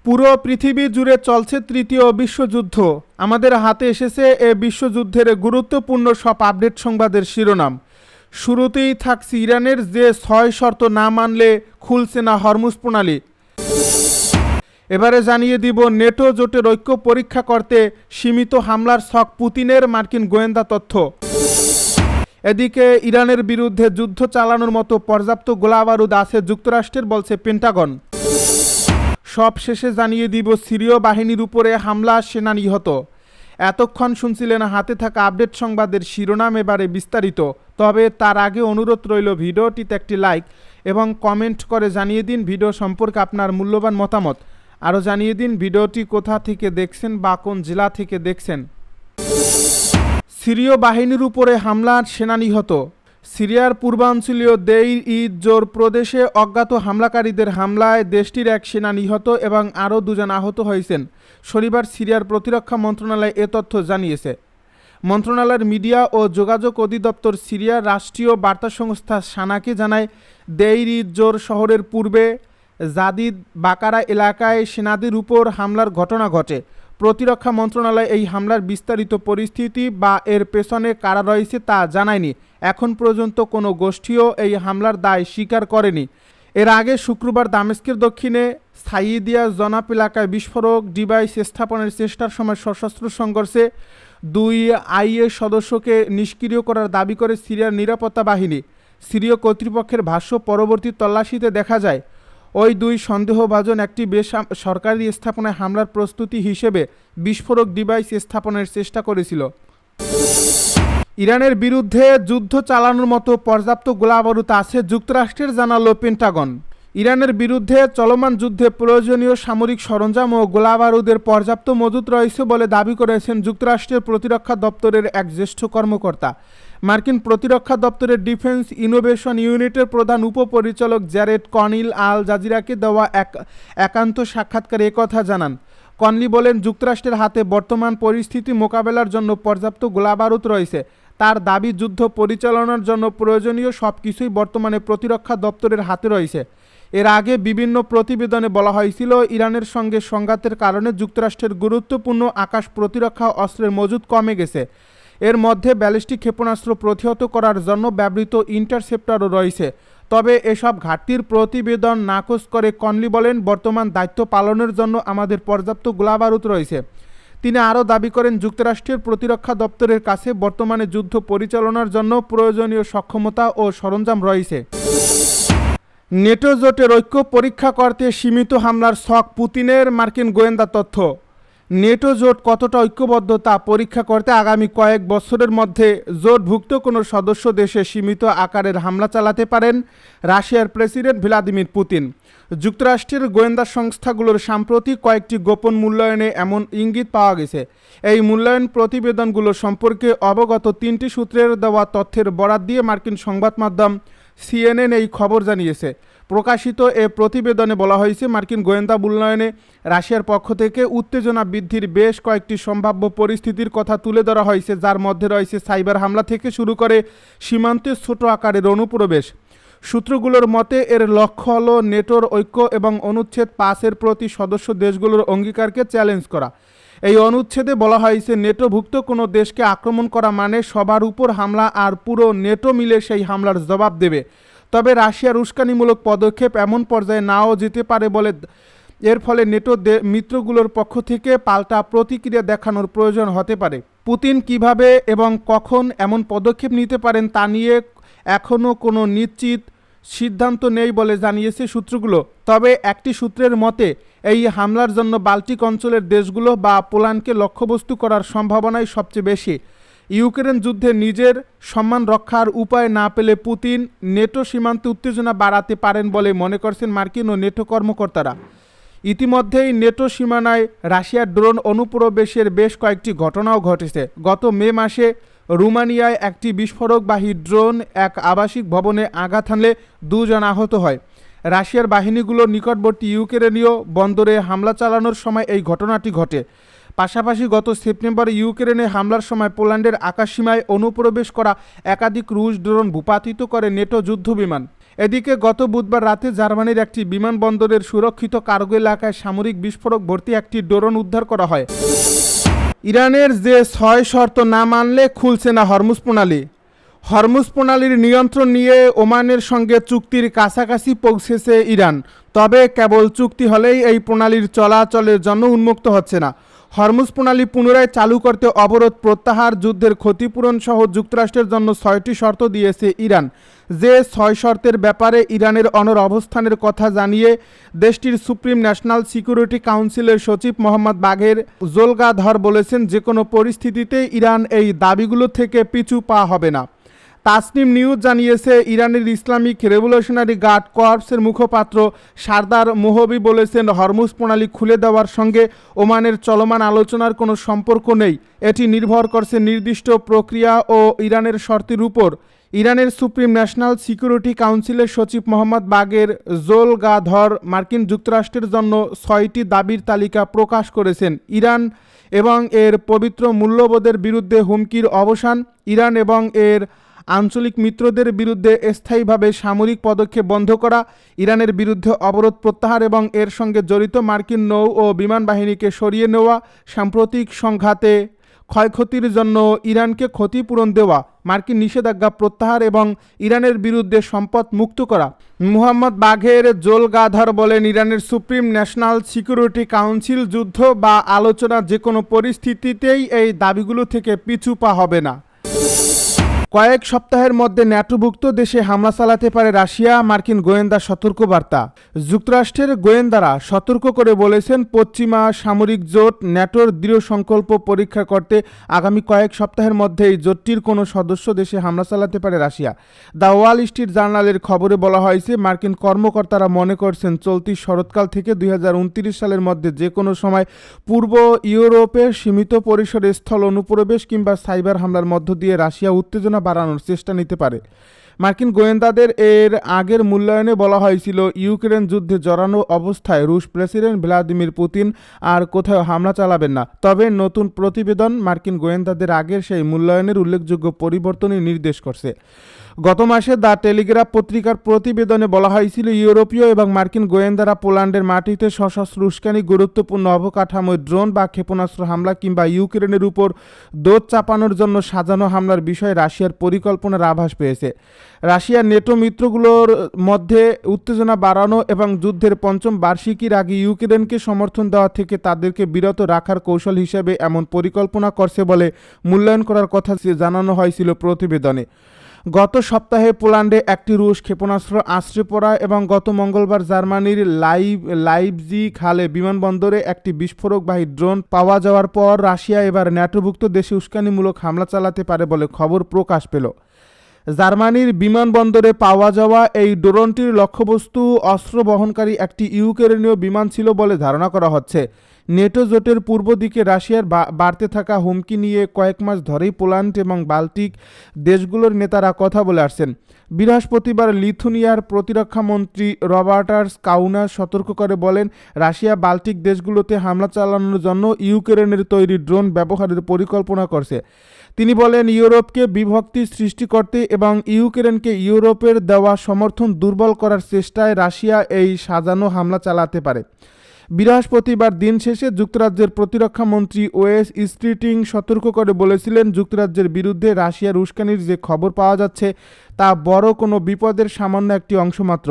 পুরো পৃথিবী জুড়ে চলছে তৃতীয় বিশ্বযুদ্ধ। আমাদের হাতে এসেছে এ বিশ্বযুদ্ধের গুরুত্বপূর্ণ সব আপডেট সংবাদের শিরোনাম। শুরুতেই থাকছে ইরানের যে 6 শর্ত না মানলে খুলছে না হরমুজ প্রণালী। এবারে জানিয়ে দিব নেটো জোটের ঐক্য পরীক্ষা করতে সীমিত হামলার ছক পুতিনের, মার্কিন গোয়েন্দা তথ্য। এদিকে ইরানের বিরুদ্ধে যুদ্ধ চালানোর মতো পর্যাপ্ত গোলাবারুদ আছে যুক্তরাষ্ট্রের, বলছে পেন্টাগন। সব শেষে জানিয়ে দিব সিরীয় বাহিনীর উপরে হামলা, সেনা নিহত। এতক্ষণ শুনছিলেন হাতে থাকা আপডেট সংবাদের শিরোনাম, এবারে বিস্তারিত। তবে তার আগে অনুরোধ রইল ভিডিওটিতে একটি লাইক এবং কমেন্ট করে জানিয়ে দিন ভিডিও সম্পর্কে আপনার মূল্যবান মতামত। আরও জানিয়ে দিন ভিডিওটি কোথা থেকে দেখছেন বা কোন জেলা থেকে দেখছেন। সিরীয় বাহিনীর উপরে হামলা, সেনা নিহত। সিরিয়ার পূর্বাঞ্চলীয় দেইর ইজ-জোর প্রদেশে অজ্ঞাত হামলাকারীদের হামলায় দেশটির এক সেনা নিহত এবং আরও 2 জন আহত হয়েছেন। শনিবার সিরিয়ার প্রতিরক্ষা মন্ত্রণালয় এ তথ্য জানিয়েছে। মন্ত্রণালয়ের মিডিয়া ও যোগাযোগ অধিদপ্তর সিরিয়ার রাষ্ট্রীয় বার্তা সংস্থা সানাকে জানায়, দেইর ইজ-জোর শহরের পূর্বে জাদিদ বাকারা এলাকায় সেনাদের উপর হামলার ঘটনা ঘটে। প্রতিরক্ষা মন্ত্রণালয় এই হামলার বিস্তারিত পরিস্থিতি বা এর পেছনে কারা রয়েছে তা জানায়নি। এখন পর্যন্ত কোনো গোষ্ঠীও এই হামলার দায় স্বীকার করেনি। এর আগে শুক্রবার দামেস্কের দক্ষিণে সাইদিয়া জনাপ এলাকায় বিস্ফোরক ডিভাইস স্থাপনের চেষ্টার সময় সশস্ত্র সংঘর্ষে 2 আইএস সদস্যকে নিষ্ক্রিয় করার দাবি করে সিরিয়ার নিরাপত্তা বাহিনী। সিরীয় কর্তৃপক্ষের ভাষ্য, পরবর্তী তল্লাশিতে দেখা যায় ওই 2 সন্দেহভাজন একটি বেসরকারি স্থাপনায় হামলার প্রস্তুতি হিসেবে বিস্ফোরক ডিভাইস স্থাপনের চেষ্টা করেছিল। ইরানের বিরুদ্ধে যুদ্ধ চালানোর মতো পর্যাপ্ত গোলাবারুদ আছে যুক্তরাষ্ট্রের, জানালো পেন্টাগন। ইরানের বিরুদ্ধে চলমান যুদ্ধে প্রয়োজনীয় সামরিক সরঞ্জাম ও গোলাবারুদের পর্যাপ্ত মজুত রয়েছে বলে দাবি করেছেন যুক্তরাষ্ট্রের প্রতিরক্ষা দপ্তরের এক জ্যেষ্ঠ কর্মকর্তা। মার্কিন প্রতিরক্ষা দপ্তরের ডিফেন্স ইনোভেশন ইউনিটের প্রধান উপপরিচালক জ্যারেড কনিল আল জাজিরাকে দেওয়া এক একান্ত সাক্ষাৎকারে একথা জানান। কনলি বলেন, যুক্তরাষ্ট্রের হাতে বর্তমান পরিস্থিতি মোকাবেলার জন্য পর্যাপ্ত গোলাবারুদ রয়েছে। তার দাবি, যুদ্ধ পরিচালনার জন্য প্রয়োজনীয় সব কিছুই বর্তমানে প্রতিরক্ষা দপ্তরের হাতে রয়েছে। এর আগে বিভিন্ন প্রতিবেদনে বলা হয়েছিল, ইরানের সঙ্গে সংঘাতের কারণে যুক্তরাষ্ট্রের গুরুত্বপূর্ণ আকাশ প্রতিরক্ষা অস্ত্রের মজুদ কমে গেছে। এর মধ্যে ব্যালিস্টিক ক্ষেপণাস্ত্র প্রতিহত করার জন্য ব্যবহৃত ইন্টারসেপ্টরও রয়েছে। তবে এসব ঘাটতির প্রতিবেদন নাকচ করে কনলি বলেন, বর্তমান দায়িত্ব পালনের জন্য আমাদের পর্যাপ্ত গোলাবারুদ রয়েছে। তিনি আরও দাবি করেন, যুক্তরাষ্ট্রের প্রতিরক্ষা দপ্তরের কাছে বর্তমানে যুদ্ধ পরিচালনার জন্য প্রয়োজনীয় সক্ষমতা ও সরঞ্জাম রয়েছে। নেটো জোটের ঐক্য পরীক্ষা করতে সীমিত হামলার ছক পুতিনের, মার্কিন গোয়েন্দা তথ্য। নেটো জোট কতটা ঐক্যবদ্ধ তা পরীক্ষা করতে আগামী কয়েক বছরের মধ্যে জোটভুক্ত কোনো সদস্য দেশে সীমিত আকারের হামলা চালাতে পারেন রাশিয়ার প্রেসিডেন্ট ভ্লাদিমির পুতিন। যুক্তরাষ্ট্রের গোয়েন্দা সংস্থাগুলোর সাম্প্রতিক কয়েকটি গোপন মূল্যায়নে এমন ইঙ্গিত পাওয়া গেছে। এই মূল্যায়ন প্রতিবেদনগুলো সম্পর্কে অবগত 3টি সূত্রের দেওয়া তথ্যের বরাত দিয়ে মার্কিন সংবাদ মাধ্যম CNN এই খবর জানিয়েছে। প্রকাশিত এ প্রতিবেদনে বলা হয়েছে, মার্কিন গোয়েন্দা মূল্যায়নে রাশিয়ার পক্ষ থেকে উত্তেজনা বৃদ্ধির বেশ কয়েকটি সম্ভাব্য পরিস্থিতির কথা তুলে ধরা হয়েছে, যার মধ্যে রয়েছে সাইবার হামলা থেকে শুরু করে সীমান্তে ছোট আকারের অনুপ্রবেশ। সূত্রগুলোর মতে এর লক্ষ্য হল নেটোর ঐক্য এবং অনুচ্ছেদ 5-এর প্রতি সদস্য দেশগুলোর অঙ্গীকারকে চ্যালেঞ্জ করা। এই অনুচ্ছেদে বলা হয়েছে, নেটোভুক্ত কোনো দেশকে আক্রমণ করা মানে সবার উপর হামলা, আর পুরো নেটো মিলে সেই হামলার জবাব দেবে। তবে রাশিয়ার উস্কানিমূলক পদক্ষেপ এমন পর্যায়ে নাও যেতে পারে বলে এর ফলে নেটো মিত্রগুলোর পক্ষ থেকে পাল্টা প্রতিক্রিয়া দেখানোর প্রয়োজন হতে পারে। পুতিন কিভাবে এবং কখন এমন পদক্ষেপ নিতে পারেন তা নিয়ে এখনও কোনো নিশ্চিত সিদ্ধান্ত নেই বলে জানিয়েছে সূত্রগুলো। তবে একটি সূত্রের মতে, এই হামলার জন্য বাল্টিক অঞ্চলের দেশগুলো বা পোল্যান্ডকে লক্ষ্যবস্তু করার সম্ভাবনাই সবচেয়ে বেশি। ইউক্রেন যুদ্ধে নিজের সম্মান রক্ষার উপায় না পেলে পুতিন নেটো সীমান্তে উত্তেজনা বাড়াতে পারেন বলে মনে করছেন মার্কিন ও নেটো কর্মকর্তারা। ইতিমধ্যেই নেটো সীমানায় রাশিয়ার ড্রোন অনুপ্রবেশের বেশ কয়েকটি ঘটনাও ঘটেছে। গত মে মাসে রোমানিয়ায় একটি বিস্ফোরকবাহী ড্রোন এক আবাসিক ভবনে আঘাত হানলে 2 জন আহত হয়। রাশিয়ার বাহিনীগুলোর নিকটবর্তী ইউক্রেনীয় বন্দরে হামলা চালানোর সময় এই ঘটনাটি ঘটে। পাশাপাশি গত সেপ্টেম্বরে ইউক্রেনে হামলার সময় পোল্যান্ডের আকাশসীমায় অনুপ্রবেশ করা একাধিক রুশ ড্রোন ভূপাতিত করে নেটো যুদ্ধবিমান। এদিকে গত বুধবার রাতে জার্মানির একটি বিমানবন্দরের সুরক্ষিত কার্গো এলাকায় সামরিক বিস্ফোরক ভর্তি একটি ড্রোন উদ্ধার করা হয়। ইরানের যে 6 শর্ত না মানলে খুলছে না হরমুজ প্রণালী। হরমুজ প্রণালীর নিয়ন্ত্রণ নিয়ে ওমানের সঙ্গে চুক্তির কাছাকাছি পৌঁছেছে ইরান, তবে কেবল চুক্তি হলেই এই প্রণালীর চলাচলের জন্য উন্মুক্ত হচ্ছে না। হরমুজ প্রণালী পুনরায় চালু করতে অবরোধ প্রত্যাহার, যুদ্ধের ক্ষতিপূরণ সহ যুক্তরাষ্ট্রের জন্য 6টি শর্ত দিয়েছে ইরান। যে 6 শর্তের ব্যাপারে ইরানের অনড় অবস্থানের কথা জানিয়ে দেশটির সুপ্রিম ন্যাশনাল সিকিউরিটি কাউন্সিলের সচিব মোহাম্মদ বাঘের জোলগাধর বলেছেন, যে কোনো পরিস্থিতিতে ইরান এই দাবিগুলো থেকে পিছু পা হবে না। তাসনিম নিউজ জানিয়েছে, ইরানের ইসলামিক রেভলিউশনারি গার্ড কর্পসের মুখপাত্র সারদার মোহবি বলেছেন, হরমুজ প্রণালী খুলে দেওয়ার সঙ্গে ওমানের চলমান আলোচনার কোনো সম্পর্ক নেই। এটি নির্ভর করছে নির্দিষ্ট প্রক্রিয়া ও ইরানের শর্তের উপর। ইরানের সুপ্রিম ন্যাশনাল সিকিউরিটি কাউন্সিলের সচিব মোহাম্মদ বাগের জোলগাধর মার্কিন যুক্তরাষ্ট্রের জন্য 6টি দাবির তালিকা প্রকাশ করেছেন। ইরান এবং এর পবিত্র মূল্যবোধের বিরুদ্ধে হুমকির অবসান, ইরান এবং এর আঞ্চলিক মিত্রদের বিরুদ্ধে স্থায়ীভাবে সামরিক পদক্ষেপ বন্ধ করা, ইরানের বিরুদ্ধে অবরোধ প্রত্যাহার এবং এর সঙ্গে জড়িত মার্কিন নৌ ও বিমান বাহিনীকে সরিয়ে নেওয়া, সাম্প্রতিক সংঘাতে ক্ষয়ক্ষতির জন্য ইরানকে ক্ষতিপূরণ দেওয়া, মার্কিন নিষেধাজ্ঞা প্রত্যাহার এবং ইরানের বিরুদ্ধে সম্পদ মুক্ত করা। মুহাম্মদ বাঘের জোলগাধর বলেন, ইরানের সুপ্রিম ন্যাশনাল সিকিউরিটি কাউন্সিল যুদ্ধ বা আলোচনা যে কোনো পরিস্থিতিতেই এই দাবিগুলো থেকে পিছু পা হবে না। কয়েক সপ্তাহের মধ্যে ন্যাটোভুক্ত দেশে হামলা চালাতে পারে রাশিয়া, মার্কিন গোয়েন্দা সতর্কবার্তা। যুক্তরাষ্ট্রের গোয়েন্দারা সতর্ক করে বলেছেন, পশ্চিমা সামরিক জোট ন্যাটোর দৃঢ় সংকল্প পরীক্ষা করতে আগামী কয়েক সপ্তাহের মধ্যেই জোটটির কোনো সদস্য দেশে হামলা চালাতে পারে রাশিয়া। দ্য ওয়াল স্ট্রিট জার্নালের খবরে বলা হয়েছে, মার্কিন কর্মকর্তারা মনে করছেন, চলতি শরৎকাল থেকে 2029 সালের মধ্যে যে কোনো সময় পূর্ব ইউরোপে সীমিত পরিসরে স্থল অনুপ্রবেশ কিংবা সাইবার হামলার মধ্য দিয়ে রাশিয়া উত্তেজনা বাড়ানোর চেষ্টা নিতে পারে। মার্কিন গোয়েন্দাদের এর আগের মূল্যায়নে বলা হয়েছিল, ইউক্রেন যুদ্ধে জড়ানো অবস্থায় রুশ প্রেসিডেন্ট ভ্লাদিমির পুতিন আর কোথাও হামলা চালাবেন না। তবে নতুন প্রতিবেদন মার্কিন গোয়েন্দাদের আগের সেই মূল্যায়নের উল্লেখযোগ্য পরিবর্তনই নির্দেশ করছে। গত মাসে দ্য টেলিগ্রাফ পত্রিকার প্রতিবেদনে বলা হয়েছিল, ইউরোপীয় এবং মার্কিন গোয়েন্দারা পোল্যান্ডের মাটিতে সশস্ত্র উস্কানি, গুরুত্বপূর্ণ অবকাঠামোয় ড্রোন বা ক্ষেপণাস্ত্র হামলা কিংবা ইউক্রেনের উপর দোষ চাপানোর জন্য সাজানো হামলার বিষয়ে রাশিয়ার পরিকল্পনার আভাস পেয়েছে। রাশিয়ার নেটো মিত্রগুলোর মধ্যে উত্তেজনা বাড়ানো এবং যুদ্ধের পঞ্চম বার্ষিকীর আগে ইউক্রেনকে সমর্থন দেওয়া থেকে তাদেরকে বিরত রাখার কৌশল হিসেবে এমন পরিকল্পনা করছে বলে মূল্যায়ন করার কথা জানানো হয়েছিল প্রতিবেদনে। গত সপ্তাহে পোল্যান্ডে একটি রুশ ক্ষেপণাস্ত্র আছড়ে পড়া এবং গত মঙ্গলবার জার্মানির লাইপজিগ হালে বিমানবন্দরে একটি বিস্ফোরকবাহী ড্রোন পাওয়া যাওয়ার পর রাশিয়া এবার ন্যাটোভুক্ত দেশে উস্কানিমূলক হামলা চালাতে পারে বলে খবর প্রকাশ পেল। জার্মানির বিমানবন্দরে পাওয়া যাওয়া এই ড্রোনটির লক্ষ্যবস্তু অস্ত্র বহনকারী একটি ইউক্রেনীয় বিমান ছিল বলে ধারণা করা হচ্ছে। নেটো জোটের পূর্ব দিকে রাশিয়ার বাড়তে থাকা হুমকি নিয়ে কয়েক মাস ধরেই পোল্যান্ড এবং বাল্টিক দেশগুলোর নেতারা কথা বলে আসছেন। বৃহস্পতিবার লিথুনিয়ার প্রতিরক্ষা মন্ত্রী রবার্টাস কাউনাস সতর্ক করে বলেন, রাশিয়া বাল্টিক দেশগুলোতে হামলা চালানোর জন্য ইউক্রেনের তৈরি ড্রোন ব্যবহারের পরিকল্পনা করছে। তিনি বলেন, ইউরোপকে বিভক্তি সৃষ্টি করতে এবং ইউক্রেনকে ইউরোপের দেওয়া সমর্থন দুর্বল করার চেষ্টায় রাশিয়া এই সাজানো হামলা চালাতে পারে। বৃহস্পতিবার দিন শেষে যুক্তরাজ্যের প্রতিরক্ষা মন্ত্রী ওয়েস স্ট্রিটিং সতর্ক করে বলেছিলেন, যুক্তরাজ্যের বিরুদ্ধে রাশিয়ার উস্কানির যে খবর পাওয়া যাচ্ছে তা বড় কোনো বিপদের সামান্য একটি অংশ মাত্র।